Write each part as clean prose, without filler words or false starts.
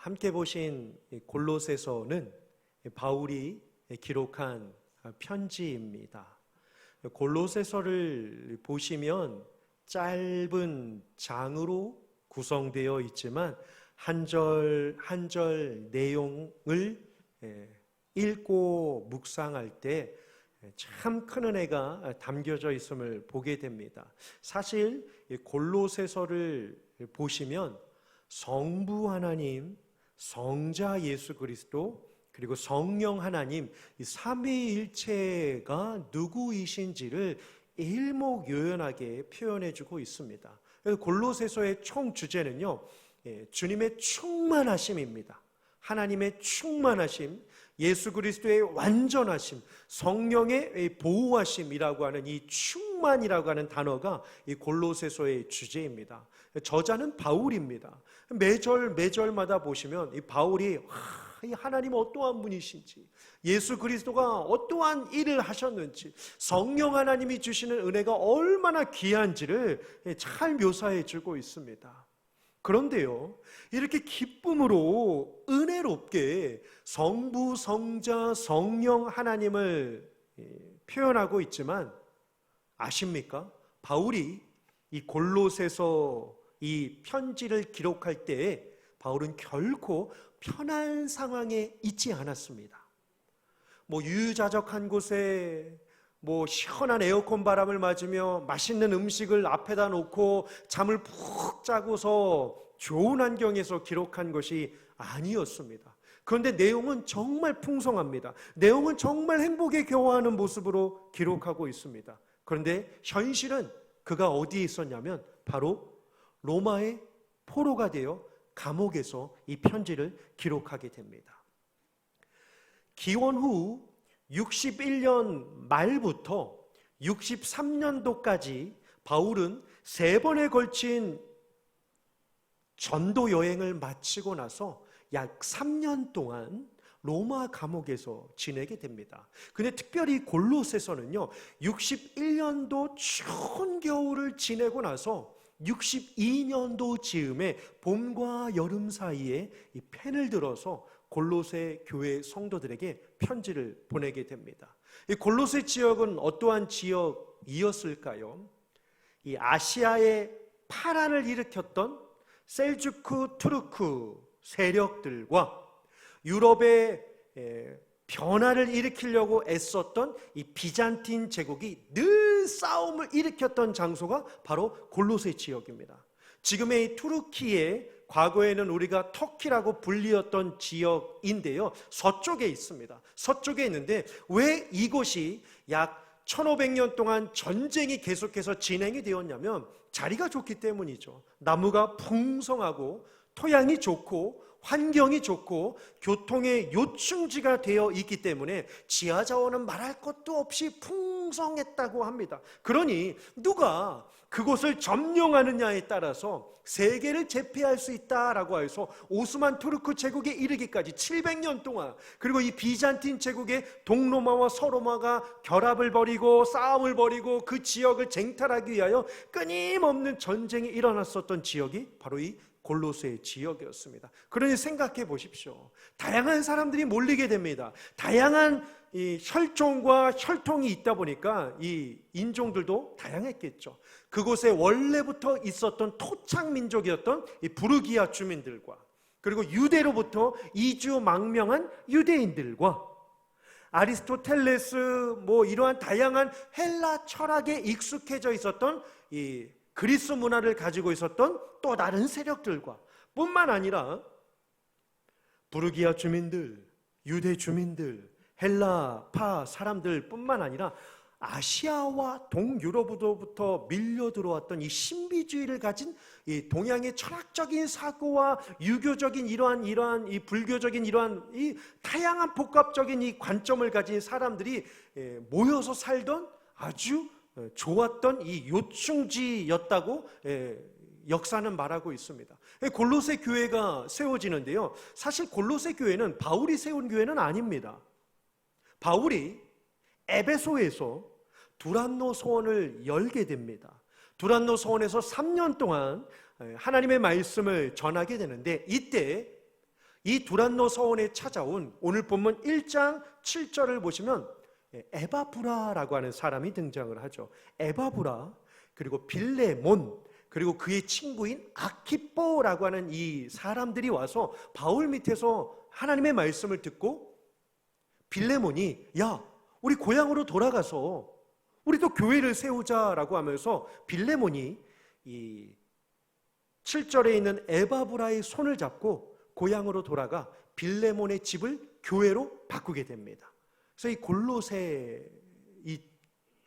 함께 보신 골로새서는 바울이 기록한 편지입니다. 골로새서를 보시면 짧은 장으로 구성되어 있지만 한 절 한 절 내용을 읽고 묵상할 때 참 큰 은혜가 담겨져 있음을 보게 됩니다. 사실 골로새서를 보시면 성부 하나님, 성자 예수 그리스도, 그리고 성령 하나님, 이 삼위일체가 누구이신지를 일목요연하게 표현해주고 있습니다. 그래서 골로새서의 총 주제는요, 주님의 충만하심입니다. 하나님의 충만하심, 예수 그리스도의 완전하심, 성령의 보호하심이라고 하는 이 충만이라고 하는 단어가 이 골로새서의 주제입니다. 저자는 바울입니다. 매절마다 보시면 이 바울이 하나님 어떠한 분이신지, 예수 그리스도가 어떠한 일을 하셨는지, 성령 하나님이 주시는 은혜가 얼마나 귀한지를 잘 묘사해 주고 있습니다. 그런데요, 이렇게 기쁨으로 은혜롭게 성부, 성자, 성령 하나님을 표현하고 있지만 아십니까? 바울이 이 골로새서 이 편지를 기록할 때에 바울은 결코 편한 상황에 있지 않았습니다. 유유자적한 곳에 시원한 에어컨 바람을 맞으며 맛있는 음식을 앞에다 놓고 잠을 푹 자고서 좋은 환경에서 기록한 것이 아니었습니다. 그런데 내용은 정말 풍성합니다. 내용은 정말 행복에 겨워하는 모습으로 기록하고 있습니다. 그런데 현실은 그가 어디에 있었냐면 바로 로마의 포로가 되어 감옥에서 이 편지를 기록하게 됩니다. 기원 후 61년 말부터 63년도까지 바울은 3번에 걸친 전도 여행을 마치고 나서 약 3년 동안 로마 감옥에서 지내게 됩니다. 근데 특별히 골로새서는요, 61년도 추운 겨울을 지내고 나서 62년도 즈음에 봄과 여름 사이에 이 펜을 들어서 골로새 교회 성도들에게 편지를 보내게 됩니다. 이 골로새 지역은 어떠한 지역이었을까요? 이 아시아의 파란을 일으켰던 셀주크 투르크 세력들과 유럽의 변화를 일으키려고 애썼던 이 비잔틴 제국이 늘 싸움을 일으켰던 장소가 바로 골로새 지역입니다. 지금의 이 투르키의 과거에는 우리가 터키라고 불리었던 지역인데요, 서쪽에 있습니다. 서쪽에 있는데 왜 이곳이 약 1500년 동안 전쟁이 계속해서 진행이 되었냐면 자리가 좋기 때문이죠. 나무가 풍성하고 토양이 좋고 환경이 좋고 교통의 요충지가 되어 있기 때문에 지하자원은 말할 것도 없이 풍성했다고 합니다. 그러니 누가 그곳을 점령하느냐에 따라서 세계를 제패할 수 있다라고 해서 오스만 투르크 제국에 이르기까지 700년 동안, 그리고 이 비잔틴 제국의 동로마와 서로마가 결합을 벌이고 싸움을 벌이고 그 지역을 쟁탈하기 위하여 끊임없는 전쟁이 일어났었던 지역이 바로 이 골로새 지역이었습니다. 그러니 생각해 보십시오. 다양한 사람들이 몰리게 됩니다. 다양한 이 혈종과 혈통이 있다 보니까 이 인종들도 다양했겠죠. 그곳에 원래부터 있었던 토착 민족이었던 이 부르기아 주민들과, 그리고 유대로부터 이주망명한 유대인들과, 아리스토텔레스 이러한 다양한 헬라 철학에 익숙해져 있었던 이 그리스 문화를 가지고 있었던 또 다른 세력들과 뿐만 아니라 부르기아 주민들, 유대 주민들, 헬라파 사람들 뿐만 아니라 아시아와 동유럽으로부터 밀려 들어왔던 이 신비주의를 가진 이 동양의 철학적인 사고와 유교적인 이러한 이 불교적인 이러한 이 다양한 복합적인 이 관점을 가진 사람들이 모여서 살던 아주 좋았던 이 요충지였다고 역사는 말하고 있습니다. 골로새 교회가 세워지는데요, 사실 골로새 교회는 바울이 세운 교회는 아닙니다. 바울이 에베소에서 두란노 소원을 열게 됩니다. 두란노 소원에서 3년 동안 하나님의 말씀을 전하게 되는데, 이때 이 두란노 서원에 찾아온 오늘 본문 1장 7절을 보시면 에바브라라고 하는 사람이 등장을 하죠. 에바브라, 그리고 빌레몬, 그리고 그의 친구인 아키뽀라고 하는 이 사람들이 와서 바울 밑에서 하나님의 말씀을 듣고, 빌레몬이 야, 우리 고향으로 돌아가서 우리도 교회를 세우자라고 하면서 빌레몬이 이 7절에 있는 에바브라의 손을 잡고 고향으로 돌아가 빌레몬의 집을 교회로 바꾸게 됩니다. 그래서 이 골로새 이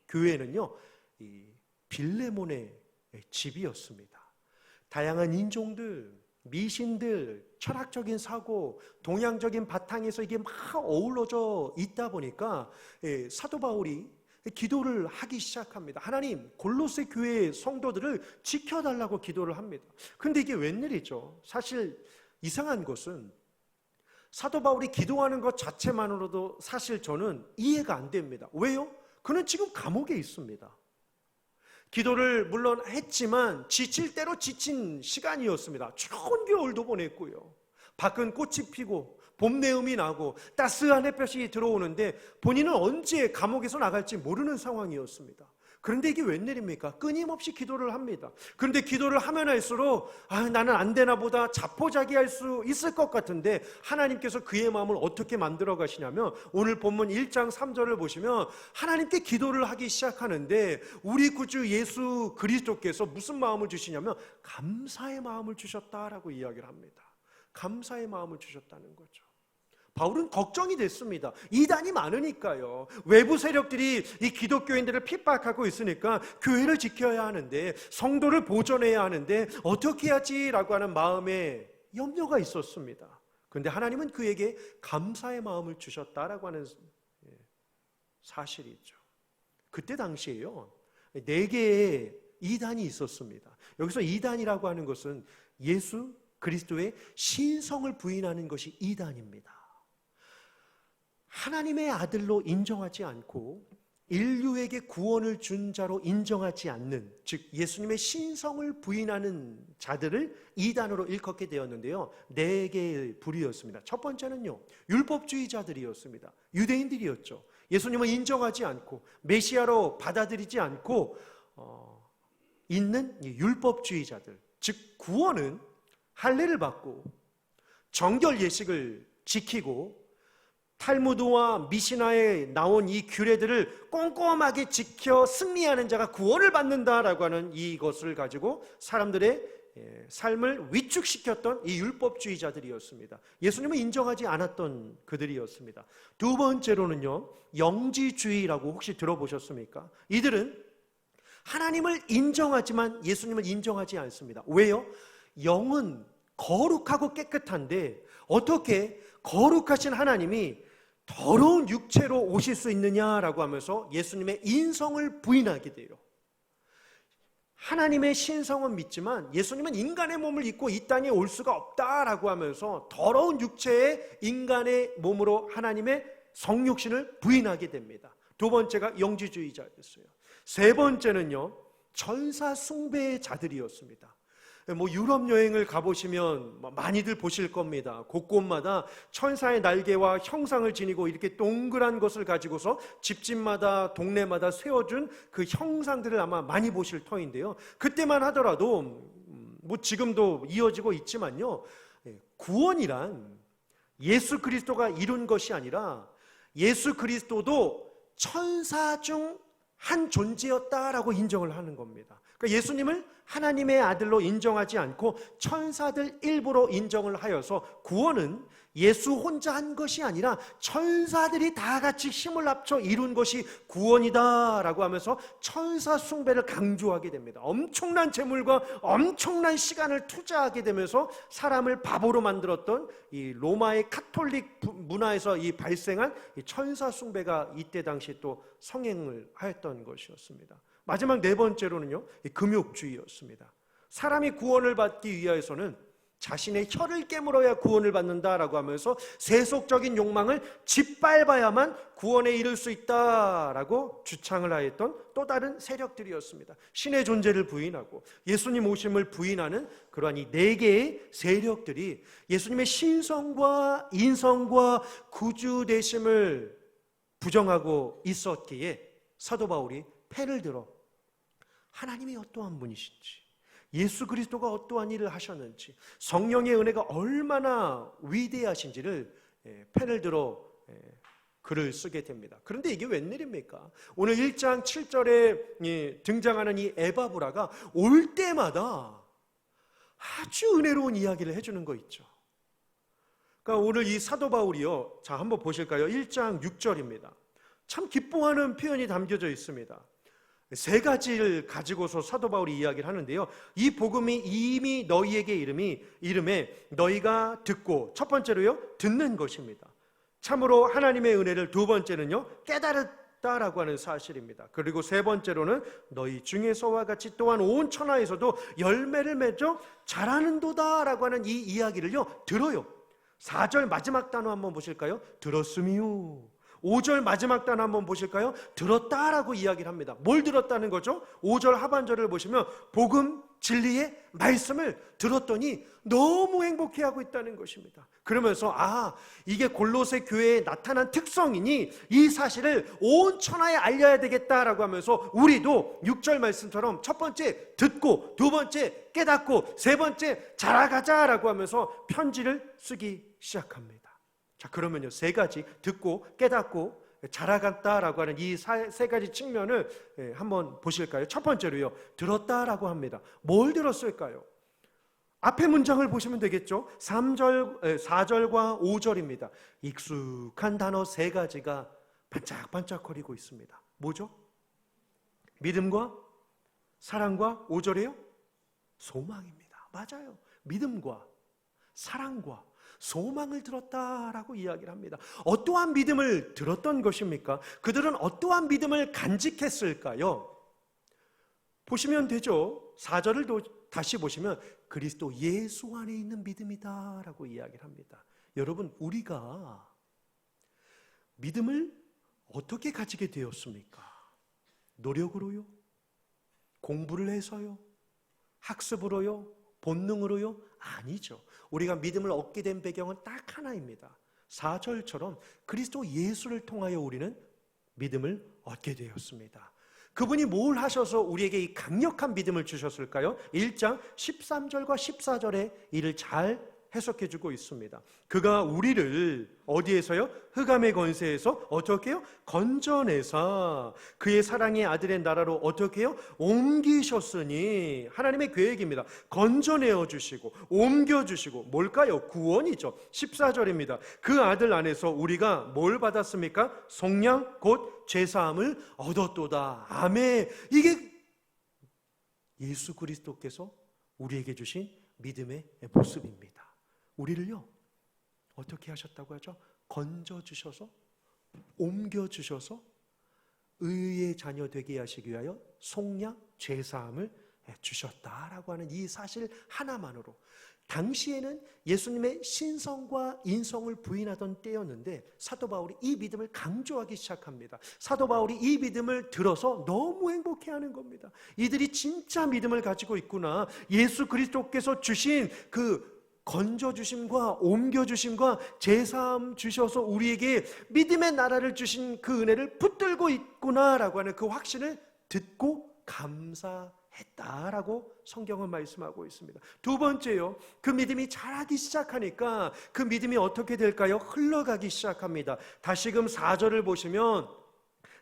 교회는요, 이 빌레몬의 집이었습니다. 다양한 인종들, 미신들, 철학적인 사고, 동양적인 바탕에서 이게 막 어우러져 있다 보니까 사도 바울이 기도를 하기 시작합니다. 하나님, 골로새 교회의 성도들을 지켜달라고 기도를 합니다. 근데 이게 웬일이죠? 사실 이상한 것은 사도 바울이 기도하는 것 자체만으로도 사실 저는 이해가 안 됩니다. 왜요? 그는 지금 감옥에 있습니다. 기도를 물론 했지만 지칠 대로 지친 시간이었습니다. 추운 겨울도 보냈고요. 밖은 꽃이 피고 봄 내음이 나고 따스한 햇볕이 들어오는데 본인은 언제 감옥에서 나갈지 모르는 상황이었습니다. 그런데 이게 웬일입니까? 끊임없이 기도를 합니다. 그런데 기도를 하면 할수록 나는 안 되나 보다 자포자기할 수 있을 것 같은데 하나님께서 그의 마음을 어떻게 만들어 가시냐면 오늘 본문 1장 3절을 보시면 하나님께 기도를 하기 시작하는데 우리 구주 예수 그리스도께서 무슨 마음을 주시냐면 감사의 마음을 주셨다라고 이야기를 합니다. 감사의 마음을 주셨다는 거죠. 바울은 걱정이 됐습니다. 이단이 많으니까요. 외부 세력들이 이 기독교인들을 핍박하고 있으니까 교회를 지켜야 하는데, 성도를 보존해야 하는데 어떻게 하지라고 하는 마음에 염려가 있었습니다. 그런데 하나님은 그에게 감사의 마음을 주셨다라고 하는 사실이죠. 그때 당시에요, 4개의 이단이 있었습니다. 여기서 이단이라고 하는 것은 예수 그리스도의 신성을 부인하는 것이 이단입니다. 하나님의 아들로 인정하지 않고 인류에게 구원을 준 자로 인정하지 않는, 즉 예수님의 신성을 부인하는 자들을 이단으로 일컫게 되었는데요, 4개의 부류였습니다. 첫 번째는요, 율법주의자들이었습니다. 유대인들이었죠. 예수님을 인정하지 않고 메시아로 받아들이지 않고 있는 율법주의자들, 즉 구원은 할례를 받고 정결 예식을 지키고 탈무드와 미시나에 나온 이 규례들을 꼼꼼하게 지켜 승리하는 자가 구원을 받는다라고 하는 이것을 가지고 사람들의 삶을 위축시켰던 이 율법주의자들이었습니다. 예수님을 인정하지 않았던 그들이었습니다. 두 번째로는요, 영지주의라고 혹시 들어보셨습니까? 이들은 하나님을 인정하지만 예수님을 인정하지 않습니다. 왜요? 영은 거룩하고 깨끗한데 어떻게 거룩하신 하나님이 더러운 육체로 오실 수 있느냐라고 하면서 예수님의 인성을 부인하게 돼요. 하나님의 신성은 믿지만 예수님은 인간의 몸을 입고 이 땅에 올 수가 없다라고 하면서 더러운 육체의 인간의 몸으로 하나님의 성육신을 부인하게 됩니다. 두 번째가 영지주의자였어요. 세 번째는요, 천사 숭배의 자들이었습니다. 유럽 여행을 가보시면 많이들 보실 겁니다. 곳곳마다 천사의 날개와 형상을 지니고 이렇게 동그란 것을 가지고서 집집마다 동네마다 세워준 그 형상들을 아마 많이 보실 터인데요, 그때만 하더라도 지금도 이어지고 있지만요, 구원이란 예수 그리스도가 이룬 것이 아니라 예수 그리스도도 천사 중 한 존재였다라고 인정을 하는 겁니다. 그러니까 예수님을 하나님의 아들로 인정하지 않고 천사들 일부로 인정을 하여서 구원은 예수 혼자 한 것이 아니라 천사들이 다 같이 힘을 합쳐 이룬 것이 구원이다라고 하면서 천사 숭배를 강조하게 됩니다. 엄청난 재물과 엄청난 시간을 투자하게 되면서 사람을 바보로 만들었던 이 로마의 카톨릭 문화에서 이 발생한 이 천사 숭배가 이때 당시 또 성행을 하였던 것이었습니다. 마지막 네 번째로는요, 금욕주의였습니다. 사람이 구원을 받기 위해서는 자신의 혀를 깨물어야 구원을 받는다라고 하면서 세속적인 욕망을 짓밟아야만 구원에 이를 수 있다라고 주창을 하였던 또 다른 세력들이었습니다. 신의 존재를 부인하고 예수님 오심을 부인하는 그러한 이 네 개의 세력들이 예수님의 신성과 인성과 구주 되심을 부정하고 있었기에 사도 바울이 펜을 들어 하나님이 어떠한 분이신지, 예수 그리스도가 어떠한 일을 하셨는지, 성령의 은혜가 얼마나 위대하신지를 펜을 들어 글을 쓰게 됩니다. 그런데 이게 웬일입니까? 오늘 1장 7절에 등장하는 이 에바브라가 올 때마다 아주 은혜로운 이야기를 해주는 거 있죠. 그러니까 오늘 이 사도 바울이요, 자 한번 보실까요? 1장 6절입니다. 참 기뻐하는 표현이 담겨져 있습니다. 세 가지를 가지고서 사도 바울이 이야기를 하는데요, 이 복음이 이미 너희에게 이름에 너희가 듣고, 첫 번째로요 듣는 것입니다. 참으로 하나님의 은혜를, 두 번째는요 깨달았다라고 하는 사실입니다. 그리고 세 번째로는 너희 중에서와 같이 또한 온 천하에서도 열매를 맺어 자라는도다라고 하는 이 이야기를요 들어요. 4절 마지막 단어 한번 보실까요? 들었음이요. 5절 마지막 단어 한번 보실까요? 들었다라고 이야기를 합니다. 뭘 들었다는 거죠? 5절 하반절을 보시면 복음, 진리의 말씀을 들었더니 너무 행복해하고 있다는 것입니다. 그러면서 이게 골로새 교회에 나타난 특성이니 이 사실을 온 천하에 알려야 되겠다라고 하면서 우리도 6절 말씀처럼 첫 번째 듣고, 두 번째 깨닫고, 세 번째 자라가자라고 하면서 편지를 쓰기 시작합니다. 자, 그러면요 세 가지, 듣고 깨닫고 자라갔다라고 하는 이 세 가지 측면을 한번 보실까요? 첫 번째로요 들었다라고 합니다. 뭘 들었을까요? 앞에 문장을 보시면 되겠죠. 4절과 5절입니다. 익숙한 단어 세 가지가 반짝반짝거리고 있습니다. 뭐죠? 믿음과 사랑과, 5절이에요 소망입니다. 맞아요. 믿음과 사랑과 소망을 들었다라고 이야기를 합니다. 어떠한 믿음을 들었던 것입니까? 그들은 어떠한 믿음을 간직했을까요? 보시면 되죠. 4절을 다시 보시면 그리스도 예수 안에 있는 믿음이다 라고 이야기를 합니다. 여러분, 우리가 믿음을 어떻게 가지게 되었습니까? 노력으로요? 공부를 해서요? 학습으로요? 본능으로요? 아니죠. 우리가 믿음을 얻게 된 배경은 딱 하나입니다. 4절처럼 그리스도 예수를 통하여 우리는 믿음을 얻게 되었습니다. 그분이 뭘 하셔서 우리에게 이 강력한 믿음을 주셨을까요? 1장 13절과 14절에 이를 잘 해석해주고 있습니다. 그가 우리를 어디에서요? 흑암의 권세에서 어떻게 해요? 건져내사 그의 사랑의 아들의 나라로 어떻게 해요? 옮기셨으니, 하나님의 계획입니다. 건져내어 주시고 옮겨주시고, 뭘까요? 구원이죠. 14절입니다. 그 아들 안에서 우리가 뭘 받았습니까? 성령 곧 죄사함을 얻었도다. 아멘. 이게 예수 그리스도께서 우리에게 주신 믿음의 모습입니다. 우리를요 어떻게 하셨다고 하죠? 건져주셔서 옮겨주셔서 의의 자녀 되게 하시기 위하여 속량 죄사함을 주셨다라고 하는 이 사실 하나만으로, 당시에는 예수님의 신성과 인성을 부인하던 때였는데 사도 바울이 이 믿음을 강조하기 시작합니다. 사도 바울이 이 믿음을 들어서 너무 행복해하는 겁니다. 이들이 진짜 믿음을 가지고 있구나. 예수 그리스도께서 주신 그 건져주심과 옮겨주심과 제사함 주셔서 우리에게 믿음의 나라를 주신 그 은혜를 붙들고 있구나라고 하는 그 확신을 듣고 감사했다라고 성경은 말씀하고 있습니다. 두 번째요, 그 믿음이 자라기 시작하니까 그 믿음이 어떻게 될까요? 흘러가기 시작합니다. 다시금 4절을 보시면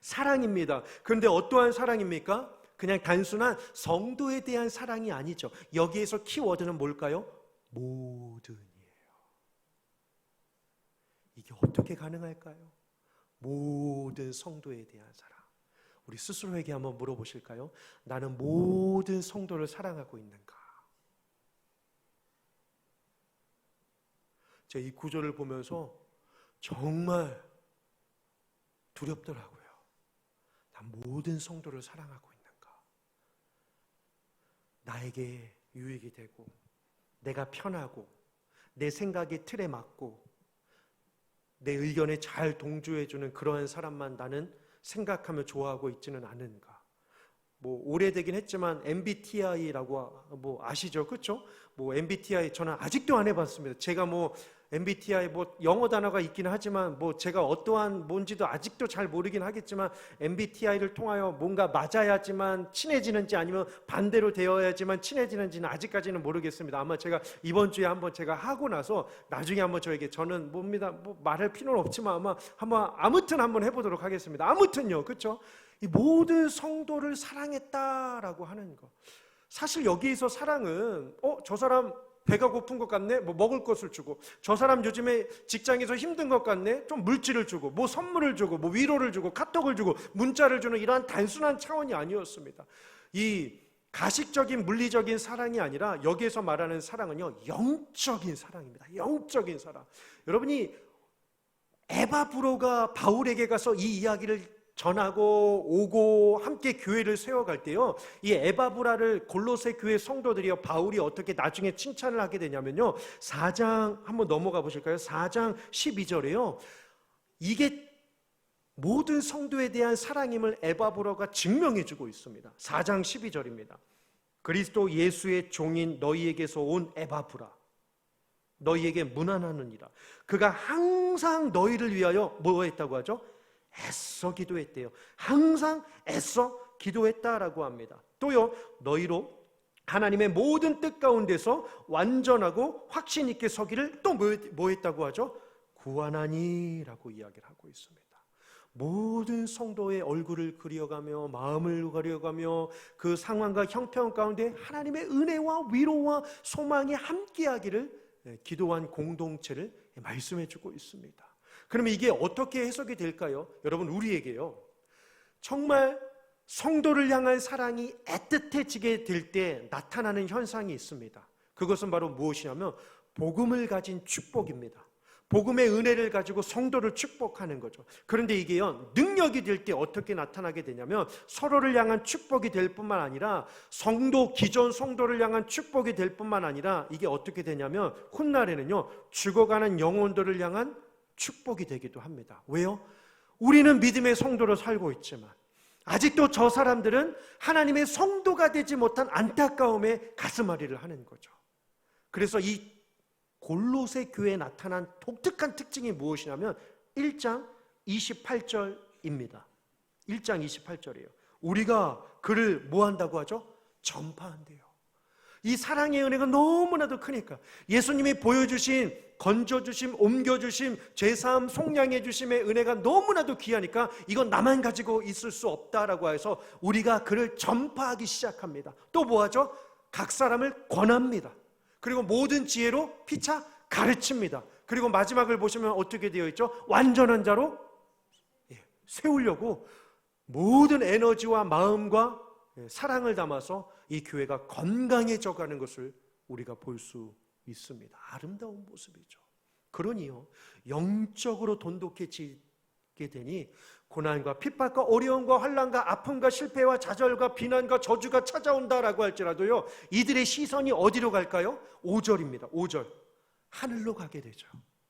사랑입니다. 그런데 어떠한 사랑입니까? 그냥 단순한 성도에 대한 사랑이 아니죠. 여기에서 키워드는 뭘까요? 모든이에요. 이게 어떻게 가능할까요? 모든 성도에 대한 사랑. 우리 스스로에게 한번 물어보실까요? 나는 모든 성도를 사랑하고 있는가? 제가 이 구절을 보면서 정말 두렵더라고요. 난 모든 성도를 사랑하고 있는가? 나에게 유익이 되고 내가 편하고 내 생각의 틀에 맞고 내 의견에 잘 동조해주는 그러한 사람만 나는 생각하며 좋아하고 있지는 않은가. 뭐 오래되긴 했지만 MBTI라고 아시죠? 그렇죠? MBTI 저는 아직도 안 해봤습니다. 제가 MBTI 영어 단어가 있기는 하지만 제가 어떠한 뭔지도 아직도 잘 모르긴 하겠지만 MBTI를 통하여 뭔가 맞아야지만 친해지는지 아니면 반대로 되어야지만 친해지는지는 아직까지는 모르겠습니다. 아마 제가 이번 주에 한번 제가 하고 나서 나중에 한번 저는 말할 필요는 없지만 아무튼 한번 해보도록 하겠습니다. 아무튼요, 그렇죠? 이 모든 성도를 사랑했다라고 하는 거. 사실 여기에서 사랑은 저 사람 배가 고픈 것 같네? 먹을 것을 주고, 저 사람 요즘에 직장에서 힘든 것 같네? 좀 물질을 주고, 선물을 주고, 위로를 주고, 카톡을 주고, 문자를 주는 이러한 단순한 차원이 아니었습니다. 이 가식적인 물리적인 사랑이 아니라 여기에서 말하는 사랑은요, 영적인 사랑입니다. 영적인 사랑. 여러분이 에바브로가 바울에게 가서 이 이야기를 전하고 오고 함께 교회를 세워갈 때요, 이 에바브라를 골로새 교회 성도들이요, 바울이 어떻게 나중에 칭찬을 하게 되냐면요, 4장 한번 넘어가 보실까요? 4장 12절에요 이게 모든 성도에 대한 사랑임을 에바브라가 증명해주고 있습니다. 4장 12절입니다. 그리스도 예수의 종인 너희에게서 온 에바브라, 너희에게 문안하느니라. 그가 항상 너희를 위하여 뭐 했다고 하죠? 애써 기도했대요. 항상 애써 기도했다라고 합니다. 또요, 너희로 하나님의 모든 뜻 가운데서 완전하고 확신 있게 서기를 또 뭐 했다고 하죠? 구하나니라고 이야기를 하고 있습니다. 모든 성도의 얼굴을 그려가며 마음을 그려가며 그 상황과 형편 가운데 하나님의 은혜와 위로와 소망이 함께하기를 기도한 공동체를 말씀해주고 있습니다. 그러면 이게 어떻게 해석이 될까요? 여러분, 우리에게요, 정말 성도를 향한 사랑이 애틋해지게 될 때 나타나는 현상이 있습니다. 그것은 바로 무엇이냐면 복음을 가진 축복입니다. 복음의 은혜를 가지고 성도를 축복하는 거죠. 그런데 이게요, 능력이 될 때 어떻게 나타나게 되냐면 서로를 향한 축복이 될 뿐만 아니라 기존 성도를 향한 축복이 될 뿐만 아니라 이게 어떻게 되냐면 훗날에는요, 죽어가는 영혼들을 향한 축복이 되기도 합니다. 왜요? 우리는 믿음의 성도로 살고 있지만 아직도 저 사람들은 하나님의 성도가 되지 못한 안타까움에 가슴앓이를 하는 거죠. 그래서 이 골로새 교회에 나타난 독특한 특징이 무엇이냐면 1장 28절입니다. 1장 28절이에요. 우리가 그를 뭐 한다고 하죠? 전파한대요. 이 사랑의 은혜가 너무나도 크니까 예수님이 보여주신, 건져주심, 옮겨주심, 죄사함, 속량해 주심의 은혜가 너무나도 귀하니까 이건 나만 가지고 있을 수 없다라고 해서 우리가 그를 전파하기 시작합니다. 또 뭐하죠? 각 사람을 권합니다. 그리고 모든 지혜로 피차 가르칩니다. 그리고 마지막을 보시면 어떻게 되어 있죠? 완전한 자로 세우려고 모든 에너지와 마음과 사랑을 담아서 이 교회가 건강해져 가는 것을 우리가 볼 수 있습니다. 아름다운 모습이죠. 그러니요, 영적으로 돈독해지게 되니 고난과 핍박과 어려움과 환난과 아픔과 실패와 좌절과 비난과 저주가 찾아온다라고 할지라도요, 이들의 시선이 어디로 갈까요? 5절입니다. 5절. 하늘로 가게 되죠.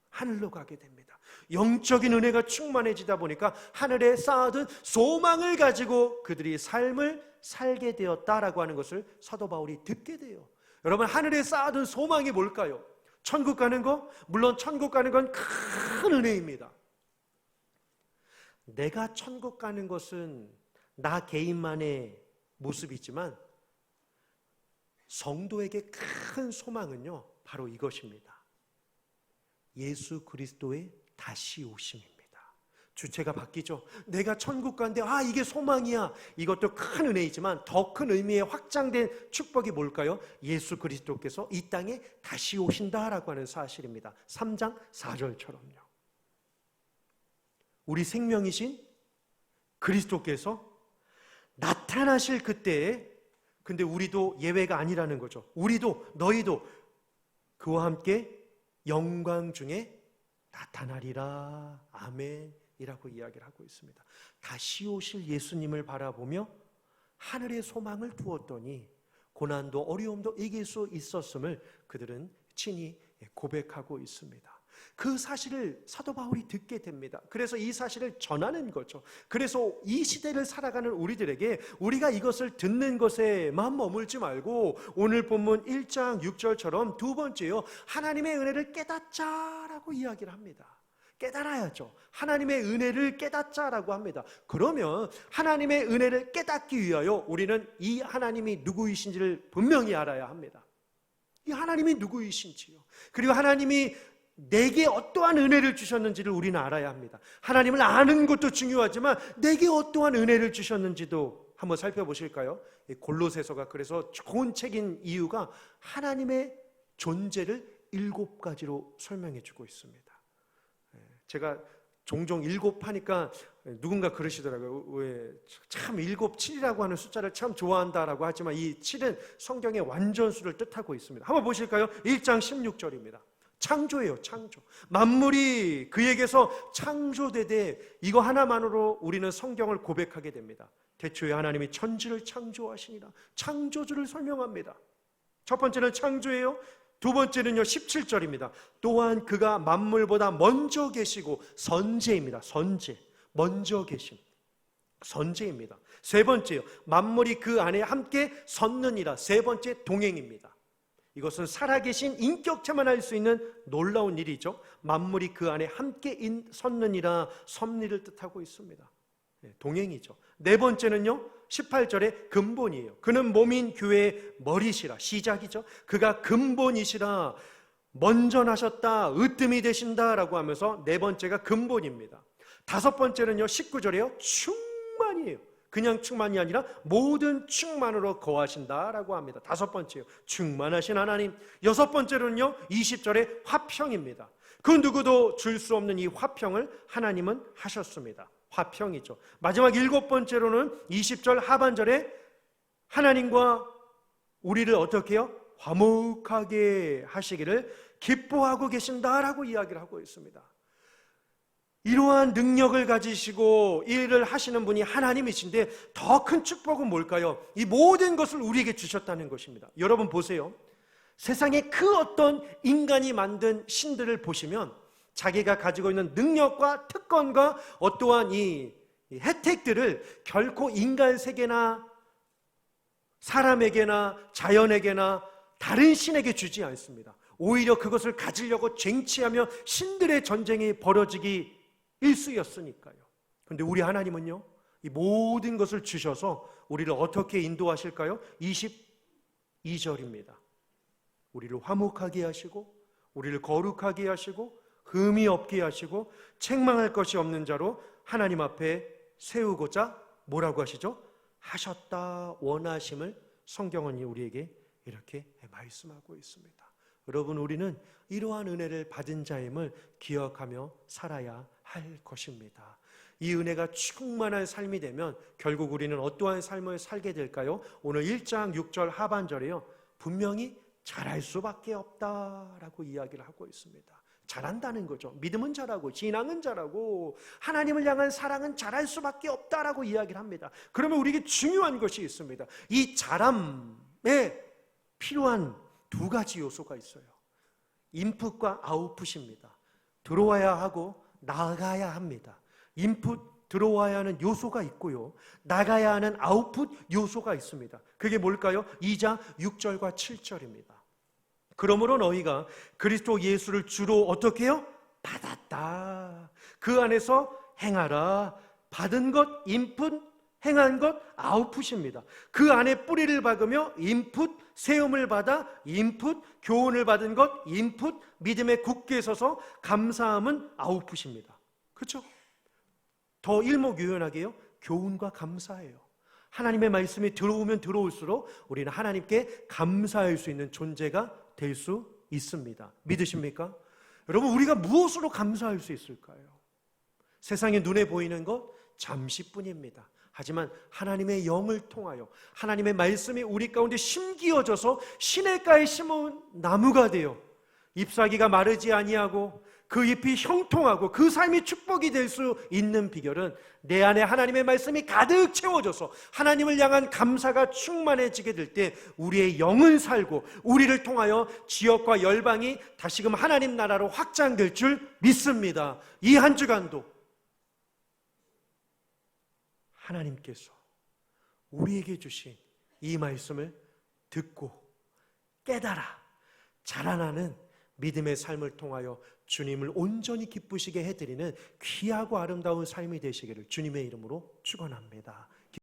하늘로 가게 됩니다. 영적인 은혜가 충만해지다 보니까 하늘에 쌓아둔 소망을 가지고 그들이 삶을 살게 되었다라고 하는 것을 사도 바울이 듣게 돼요. 여러분, 하늘에 쌓아둔 소망이 뭘까요? 천국 가는 거? 물론 천국 가는 건 큰 은혜입니다. 내가 천국 가는 것은 나 개인만의 모습이지만 성도에게 큰 소망은요, 바로 이것입니다. 예수 그리스도의 다시 오심입니다. 주체가 바뀌죠. 내가 천국 가는데 이게 소망이야. 이것도 큰 은혜이지만 더 큰 의미의 확장된 축복이 뭘까요? 예수 그리스도께서 이 땅에 다시 오신다라고 하는 사실입니다. 3장 4절처럼요. 우리 생명이신 그리스도께서 나타나실 그때에, 근데 우리도 예외가 아니라는 거죠. 우리도, 너희도 그와 함께 영광 중에 나타나리라. 아멘. 이라고 이야기를 하고 있습니다. 다시 오실 예수님을 바라보며 하늘의 소망을 두었더니 고난도 어려움도 이길 수 있었음을 그들은 친히 고백하고 있습니다. 그 사실을 사도 바울이 듣게 됩니다. 그래서 이 사실을 전하는 거죠. 그래서 이 시대를 살아가는 우리들에게 우리가 이것을 듣는 것에만 머물지 말고 오늘 본문 1장 6절처럼 두 번째요, 하나님의 은혜를 깨닫자라고 이야기를 합니다. 깨달아야죠. 하나님의 은혜를 깨닫자라고 합니다. 그러면 하나님의 은혜를 깨닫기 위하여 우리는 이 하나님이 누구이신지를 분명히 알아야 합니다. 이 하나님이 누구이신지요. 그리고 하나님이 내게 어떠한 은혜를 주셨는지를 우리는 알아야 합니다. 하나님을 아는 것도 중요하지만 내게 어떠한 은혜를 주셨는지도 한번 살펴보실까요? 골로새서가 그래서 좋은 책인 이유가 하나님의 존재를 7가지로 설명해 주고 있습니다. 제가 종종 7 하니까 누군가 그러시더라고요. 왜 참 7, 7이라고 하는 숫자를 참 좋아한다라고 하지만 이 7은 성경의 완전수를 뜻하고 있습니다. 한번 보실까요? 1장 16절입니다. 창조예요, 창조. 만물이 그에게서 창조되되 이거 하나만으로 우리는 성경을 고백하게 됩니다. 태초에 하나님이 천지를 창조하시니라. 창조주를 설명합니다. 첫 번째는 창조예요. 두 번째는요, 17절입니다. 또한 그가 만물보다 먼저 계시고 선제입니다. 선제, 먼저 계심, 선제입니다. 세 번째요, 만물이 그 안에 함께 섰느니라. 세 번째, 동행입니다. 이것은 살아계신 인격체만 할 수 있는 놀라운 일이죠. 만물이 그 안에 함께 섰느니라, 섭리를 뜻하고 있습니다. 동행이죠. 네 번째는요, 18절에 근본이에요. 그는 몸인 교회의 머리시라. 시작이죠. 그가 근본이시라. 먼저 나셨다, 으뜸이 되신다라고 하면서 네 번째가 근본입니다. 다섯 번째는요, 19절에요, 충만이에요. 그냥 충만이 아니라 모든 충만으로 거하신다라고 합니다. 다섯 번째요, 충만하신 하나님. 여섯 번째로는요, 20절에 화평입니다. 그 누구도 줄 수 없는 이 화평을 하나님은 하셨습니다. 화평이죠. 마지막 7번째로는 20절 하반절에 하나님과 우리를 어떻게 해요? 화목하게 하시기를 기뻐하고 계신다라고 이야기를 하고 있습니다. 이러한 능력을 가지시고 일을 하시는 분이 하나님이신데 더 큰 축복은 뭘까요? 이 모든 것을 우리에게 주셨다는 것입니다. 여러분 보세요. 세상에 그 어떤 인간이 만든 신들을 보시면 자기가 가지고 있는 능력과 특권과 어떠한 이 혜택들을 결코 인간 세계나 사람에게나 자연에게나 다른 신에게 주지 않습니다. 오히려 그것을 가지려고 쟁취하며 신들의 전쟁이 벌어지기 일쑤였으니까요. 그런데 우리 하나님은요, 이 모든 것을 주셔서 우리를 어떻게 인도하실까요? 22절입니다. 우리를 화목하게 하시고 우리를 거룩하게 하시고 흠이 없게 하시고 책망할 것이 없는 자로 하나님 앞에 세우고자 뭐라고 하시죠? 하셨다 원하심을 성경은 우리에게 이렇게 말씀하고 있습니다. 여러분, 우리는 이러한 은혜를 받은 자임을 기억하며 살아야 할 것입니다. 이 은혜가 충만한 삶이 되면 결국 우리는 어떠한 삶을 살게 될까요? 오늘 1장 6절 하반절에요, 분명히 잘할 수밖에 없다라고 이야기를 하고 있습니다. 잘한다는 거죠. 믿음은 잘하고 신앙은 잘하고 하나님을 향한 사랑은 잘할 수밖에 없다라고 이야기를 합니다. 그러면 우리에게 중요한 것이 있습니다. 이 잘함에 필요한 두 가지 요소가 있어요. 인풋과 아웃풋입니다. 들어와야 하고 나가야 합니다. 인풋, 들어와야 하는 요소가 있고요, 나가야 하는 아웃풋 요소가 있습니다. 그게 뭘까요? 2장 6절과 7절입니다. 그러므로 너희가 그리스도 예수를 주로 어떻게 해요? 받았다. 그 안에서 행하라. 받은 것 인풋, 행한 것 아웃풋입니다. 그 안에 뿌리를 박으며 인풋, 세움을 받아 인풋, 교훈을 받은 것 인풋, 믿음에 굳게 서서 감사함은 아웃풋입니다. 그렇죠? 더 일목요연하게요, 교훈과 감사예요. 하나님의 말씀이 들어오면 들어올수록 우리는 하나님께 감사할 수 있는 존재가 될 수 있습니다. 믿으십니까? 여러분, 우리가 무엇으로 감사할 수 있을까요? 세상에 눈에 보이는 것 잠시뿐입니다. 하지만 하나님의 영을 통하여 하나님의 말씀이 우리 가운데 심기어져서 시냇가에 심은 나무가 되어 잎사귀가 마르지 아니하고 그 잎이 형통하고 그 삶이 축복이 될 수 있는 비결은 내 안에 하나님의 말씀이 가득 채워져서 하나님을 향한 감사가 충만해지게 될 때 우리의 영은 살고 우리를 통하여 지역과 열방이 다시금 하나님 나라로 확장될 줄 믿습니다. 이 한 주간도 하나님께서 우리에게 주신 이 말씀을 듣고 깨달아 자라나는 믿음의 삶을 통하여 주님을 온전히 기쁘시게 해드리는 귀하고 아름다운 삶이 되시기를 주님의 이름으로 축원합니다.